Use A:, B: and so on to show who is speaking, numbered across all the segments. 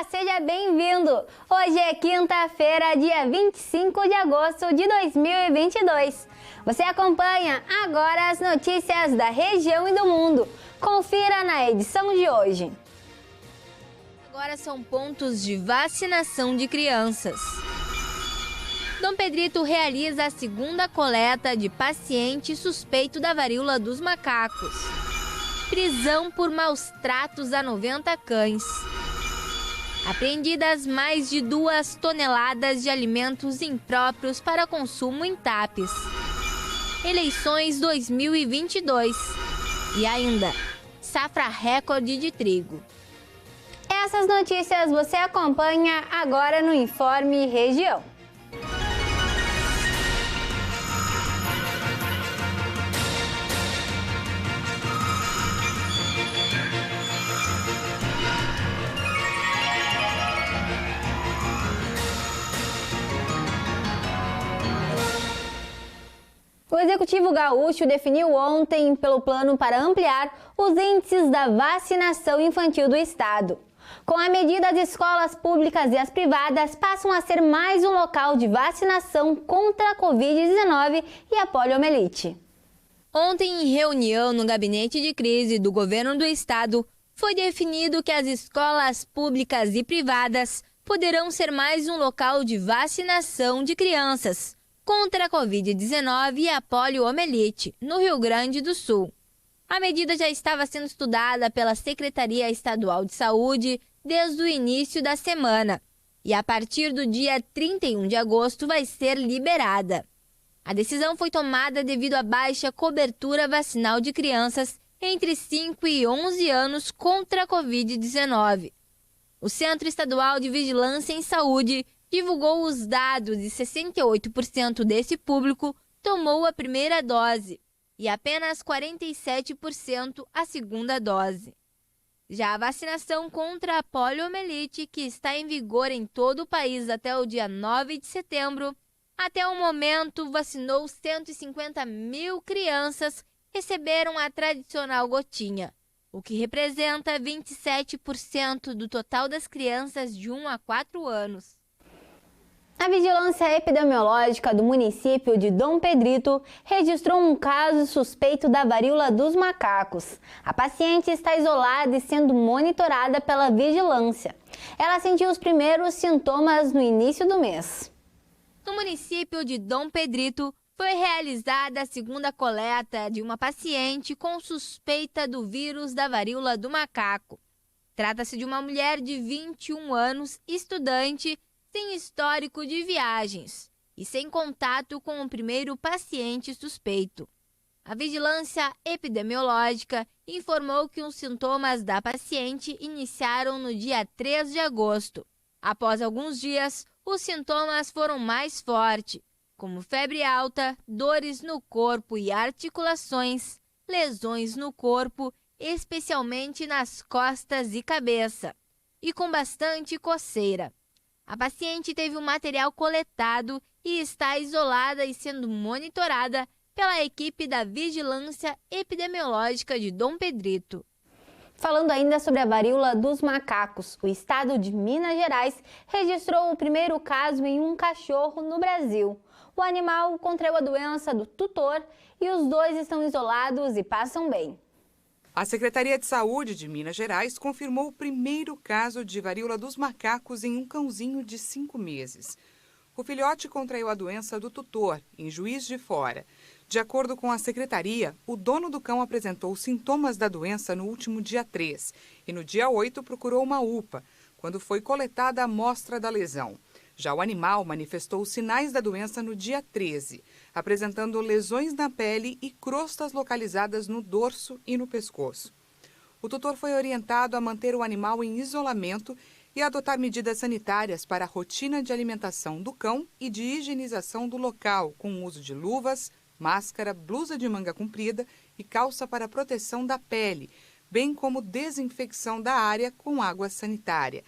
A: seja bem-vindo! Hoje é quinta-feira, dia 25 de agosto de 2022. Você acompanha agora as notícias da região e do mundo. Confira na edição de hoje.
B: Agora são pontos de vacinação de crianças. Dom Pedrito realiza a segunda coleta de paciente suspeito da varíola dos macacos. Prisão por maus tratos a 90 cães. Apreendidas mais de 2 toneladas de alimentos impróprios para consumo em Tapes. Eleições 2022. E ainda, safra recorde de trigo.
A: Essas notícias você acompanha agora no Informe Região. O Executivo Gaúcho definiu ontem pelo plano para ampliar os índices da vacinação infantil do estado. Com a medida, as escolas públicas e as privadas passam a ser mais um local de vacinação contra a Covid-19 e a poliomielite.
B: Ontem, em reunião no gabinete de crise do governo do estado, foi definido que as escolas públicas e privadas poderão ser mais um local de vacinação de crianças contra a Covid-19 e a poliomielite, no Rio Grande do Sul. A medida já estava sendo estudada pela Secretaria Estadual de Saúde desde o início da semana e a partir do dia 31 de agosto vai ser liberada. A decisão foi tomada devido à baixa cobertura vacinal de crianças entre 5 e 11 anos contra a Covid-19. O Centro Estadual de Vigilância em Saúde divulgou os dados e 68% desse público tomou a primeira dose e apenas 47% a segunda dose. Já a vacinação contra a poliomielite, que está em vigor em todo o país até o dia 9 de setembro, até o momento vacinou 150 mil crianças que receberam a tradicional gotinha, o que representa 27% do total das crianças de 1 a 4 anos.
A: A Vigilância Epidemiológica do município de Dom Pedrito registrou um caso suspeito da varíola dos macacos. A paciente está isolada e sendo monitorada pela vigilância. Ela sentiu os primeiros sintomas no início do mês.
B: No município de Dom Pedrito, foi realizada a segunda coleta de uma paciente com suspeita do vírus da varíola do macaco. Trata-se de uma mulher de 21 anos, estudante, sem histórico de viagens e sem contato com o primeiro paciente suspeito. A Vigilância Epidemiológica informou que os sintomas da paciente iniciaram no dia 3 de agosto. Após alguns dias, os sintomas foram mais fortes, como febre alta, dores no corpo e articulações, lesões no corpo, especialmente nas costas e cabeça, e com bastante coceira. A paciente teve o material coletado e está isolada e sendo monitorada pela equipe da Vigilância Epidemiológica de Dom Pedrito.
A: Falando ainda sobre a varíola dos macacos, o estado de Minas Gerais registrou o primeiro caso em um cachorro no Brasil. O animal contraiu a doença do tutor e os dois estão isolados e passam bem.
C: A Secretaria de Saúde de Minas Gerais confirmou o primeiro caso de varíola dos macacos em um cãozinho de 5 meses. O filhote contraiu a doença do tutor, em Juiz de Fora. De acordo com a Secretaria, o dono do cão apresentou sintomas da doença no último dia 3 e no dia 8 procurou uma UPA, quando foi coletada a amostra da lesão. Já o animal manifestou os sinais da doença no dia 13, apresentando lesões na pele e crostas localizadas no dorso e no pescoço. O tutor foi orientado a manter o animal em isolamento e adotar medidas sanitárias para a rotina de alimentação do cão e de higienização do local, com o uso de luvas, máscara, blusa de manga comprida e calça para proteção da pele, bem como desinfecção da área com água sanitária.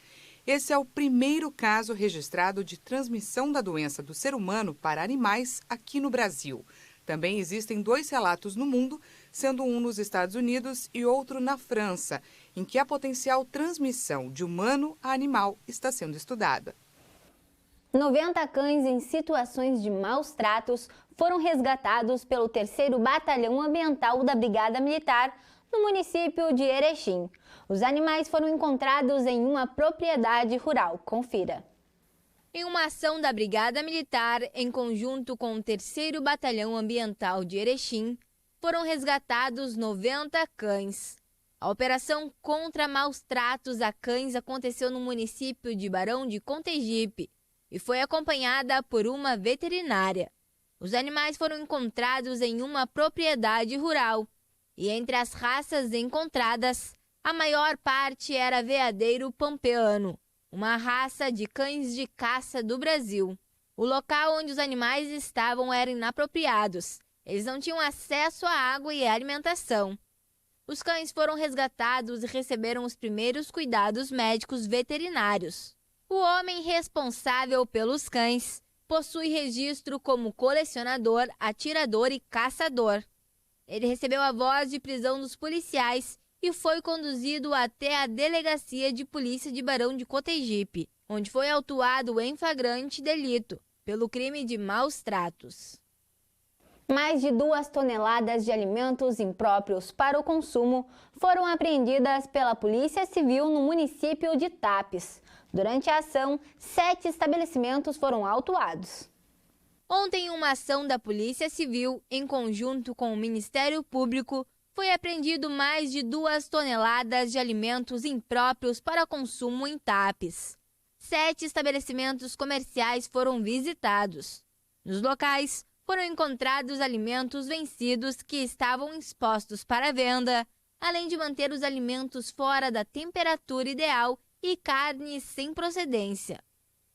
C: Esse é o primeiro caso registrado de transmissão da doença do ser humano para animais aqui no Brasil. Também existem 2 relatos no mundo, sendo um nos Estados Unidos e outro na França, em que a potencial transmissão de humano a animal está sendo estudada.
A: 90 cães em situações de maus tratos foram resgatados pelo 3º Batalhão Ambiental da Brigada Militar no município de Erechim. Os animais foram encontrados em uma propriedade rural. Confira.
B: Em uma ação da Brigada Militar, em conjunto com o 3º Batalhão Ambiental de Erechim, foram resgatados 90 cães. A operação contra maus tratos a cães aconteceu no município de Barão de Contegipe e foi acompanhada por uma veterinária. Os animais foram encontrados em uma propriedade rural e entre as raças encontradas, a maior parte era veadeiro pampeano, uma raça de cães de caça do Brasil. O local onde os animais estavam era inapropriados. Eles não tinham acesso à água e à alimentação. Os cães foram resgatados e receberam os primeiros cuidados médicos veterinários. O homem responsável pelos cães possui registro como colecionador, atirador e caçador. Ele recebeu a voz de prisão dos policiais e foi conduzido até a Delegacia de Polícia de Barão de Cotegipe, onde foi autuado em flagrante delito pelo crime de maus tratos.
A: Mais de 2 toneladas de alimentos impróprios para o consumo foram apreendidas pela Polícia Civil no município de Tapes. Durante a ação, 7 estabelecimentos foram autuados.
B: Ontem, uma ação da Polícia Civil, em conjunto com o Ministério Público, foi apreendido mais de 2 toneladas de alimentos impróprios para consumo em Tapes. 7 estabelecimentos comerciais foram visitados. Nos locais, foram encontrados alimentos vencidos que estavam expostos para venda, além de manter os alimentos fora da temperatura ideal e carnes sem procedência.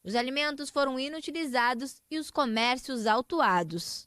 B: Os alimentos foram inutilizados e os comércios autuados.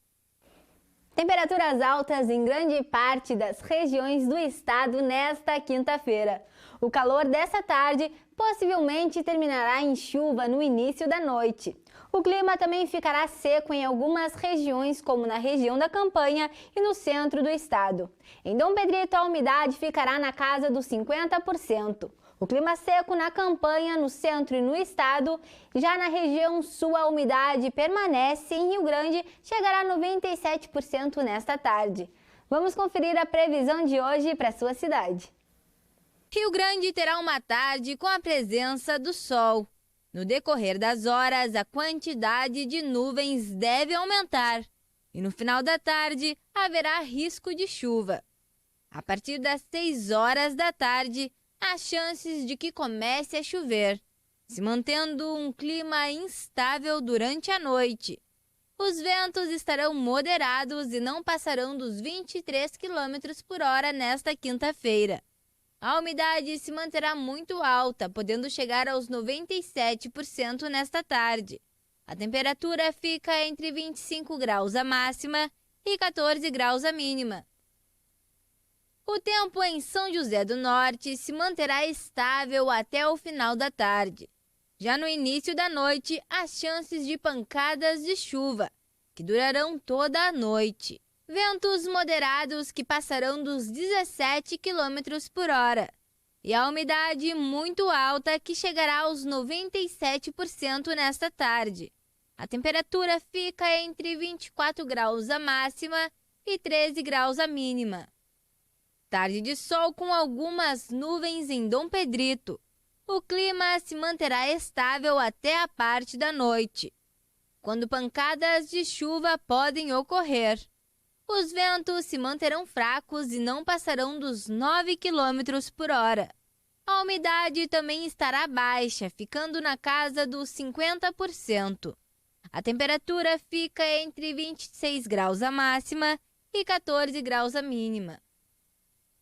A: Temperaturas altas em grande parte das regiões do estado nesta quinta-feira. O calor dessa tarde possivelmente terminará em chuva no início da noite. O clima também ficará seco em algumas regiões, como na região da Campanha e no centro do estado. Em Dom Pedrito, a umidade ficará na casa dos 50%. O clima seco na Campanha, no centro e no estado. Já na região sul, a umidade permanece. Em Rio Grande, chegará a 97% nesta tarde. Vamos conferir a previsão de hoje para a sua cidade.
B: Rio Grande terá uma tarde com a presença do sol. No decorrer das horas, a quantidade de nuvens deve aumentar. E no final da tarde, haverá risco de chuva. A partir das 6 horas da tarde, há chances de que comece a chover, se mantendo um clima instável durante a noite. Os ventos estarão moderados e não passarão dos 23 km por hora nesta quinta-feira. A umidade se manterá muito alta, podendo chegar aos 97% nesta tarde. A temperatura fica entre 25 graus a máxima e 14 graus a mínima. O tempo em São José do Norte se manterá estável até o final da tarde. Já no início da noite, há chances de pancadas de chuva, que durarão toda a noite. Ventos moderados que passarão dos 17 km por hora. E a umidade muito alta que chegará aos 97% nesta tarde. A temperatura fica entre 24 graus a máxima e 13 graus a mínima. Tarde de sol com algumas nuvens em Dom Pedrito. O clima se manterá estável até a parte da noite, quando pancadas de chuva podem ocorrer. Os ventos se manterão fracos e não passarão dos 9 km por hora. A umidade também estará baixa, ficando na casa dos 50%. A temperatura fica entre 26 graus a máxima e 14 graus a mínima.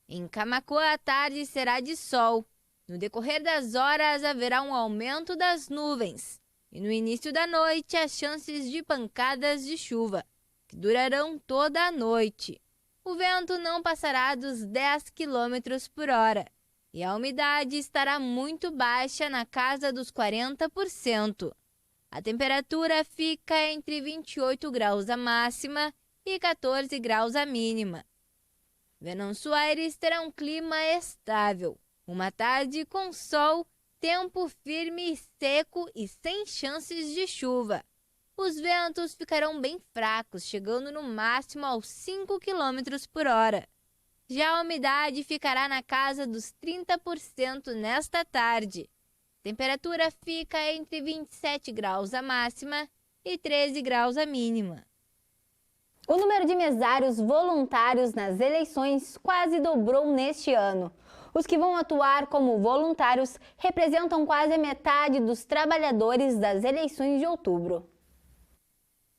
B: Em Camaquã, a tarde será de sol. No decorrer das horas, haverá um aumento das nuvens. E no início da noite, há chances de pancadas de chuva, que durarão toda a noite. O vento não passará dos 10 km por hora. E a umidade estará muito baixa, na casa dos 40%. A temperatura fica entre 28 graus a máxima e 14 graus a mínima. Venâncio Aires terá um clima estável. Uma tarde com sol, tempo firme e seco e sem chances de chuva. Os ventos ficarão bem fracos, chegando no máximo aos 5 km por hora. Já a umidade ficará na casa dos 30% nesta tarde. Temperatura fica entre 27 graus a máxima e 13 graus a mínima.
A: O número de mesários voluntários nas eleições quase dobrou neste ano. Os que vão atuar como voluntários representam quase a metade dos trabalhadores das eleições de outubro.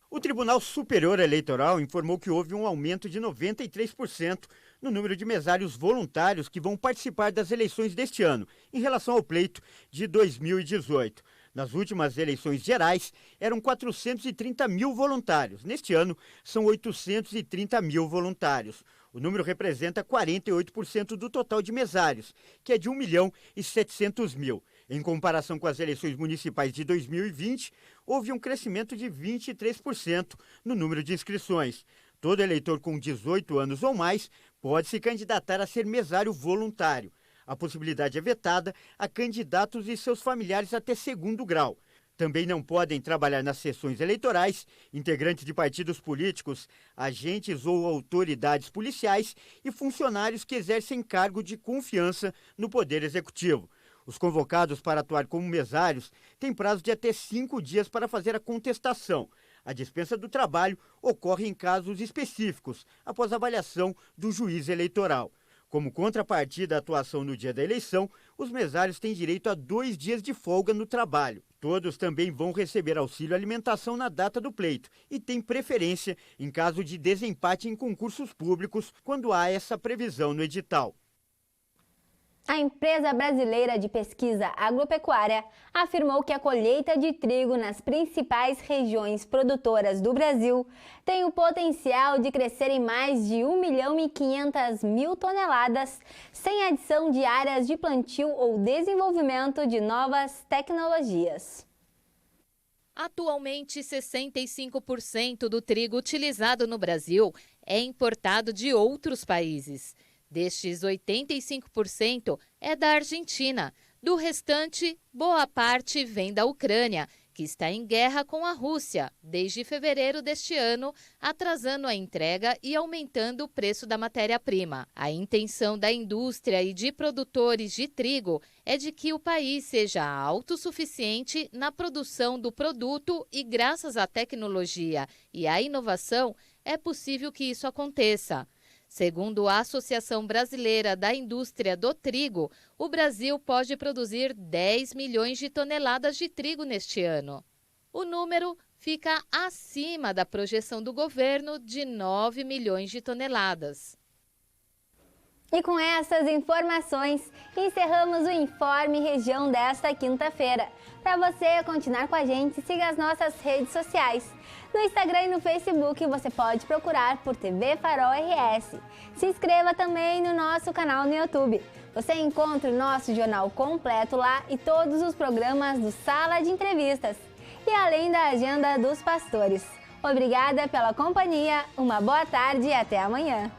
D: O Tribunal Superior Eleitoral informou que houve um aumento de 93% no número de mesários voluntários que vão participar das eleições deste ano, em relação ao pleito de 2018. Nas últimas eleições gerais, eram 430 mil voluntários. Neste ano, são 830 mil voluntários. O número representa 48% do total de mesários, que é de 1.700.000. Em comparação com as eleições municipais de 2020, houve um crescimento de 23% no número de inscrições. Todo eleitor com 18 anos ou mais pode se candidatar a ser mesário voluntário. A possibilidade é vetada a candidatos e seus familiares até segundo grau. Também não podem trabalhar nas sessões eleitorais integrantes de partidos políticos, agentes ou autoridades policiais e funcionários que exercem cargo de confiança no Poder Executivo. Os convocados para atuar como mesários têm prazo de até 5 dias para fazer a contestação. A dispensa do trabalho ocorre em casos específicos, após avaliação do juiz eleitoral. Como contrapartida à atuação no dia da eleição, os mesários têm direito a 2 dias de folga no trabalho. Todos também vão receber auxílio alimentação na data do pleito e têm preferência em caso de desempate em concursos públicos, quando há essa previsão no edital.
A: A empresa brasileira de pesquisa agropecuária afirmou que a colheita de trigo nas principais regiões produtoras do Brasil tem o potencial de crescer em mais de 1.500.000 toneladas, sem adição de áreas de plantio ou desenvolvimento de novas tecnologias.
E: Atualmente, 65% do trigo utilizado no Brasil é importado de outros países. Destes, 85% é da Argentina. Do restante, boa parte vem da Ucrânia, que está em guerra com a Rússia desde fevereiro deste ano, atrasando a entrega e aumentando o preço da matéria-prima. A intenção da indústria e de produtores de trigo é de que o país seja autossuficiente na produção do produto e, graças à tecnologia e à inovação, é possível que isso aconteça. Segundo a Associação Brasileira da Indústria do Trigo, o Brasil pode produzir 10 milhões de toneladas de trigo neste ano. O número fica acima da projeção do governo de 9 milhões de toneladas.
A: E com essas informações, encerramos o Informe Região desta quinta-feira. Para você continuar com a gente, siga as nossas redes sociais. No Instagram e no Facebook você pode procurar por TV Farol RS. Se inscreva também no nosso canal no YouTube. Você encontra o nosso jornal completo lá e todos os programas do Sala de Entrevistas. E além da agenda dos pastores. Obrigada pela companhia, uma boa tarde e até amanhã.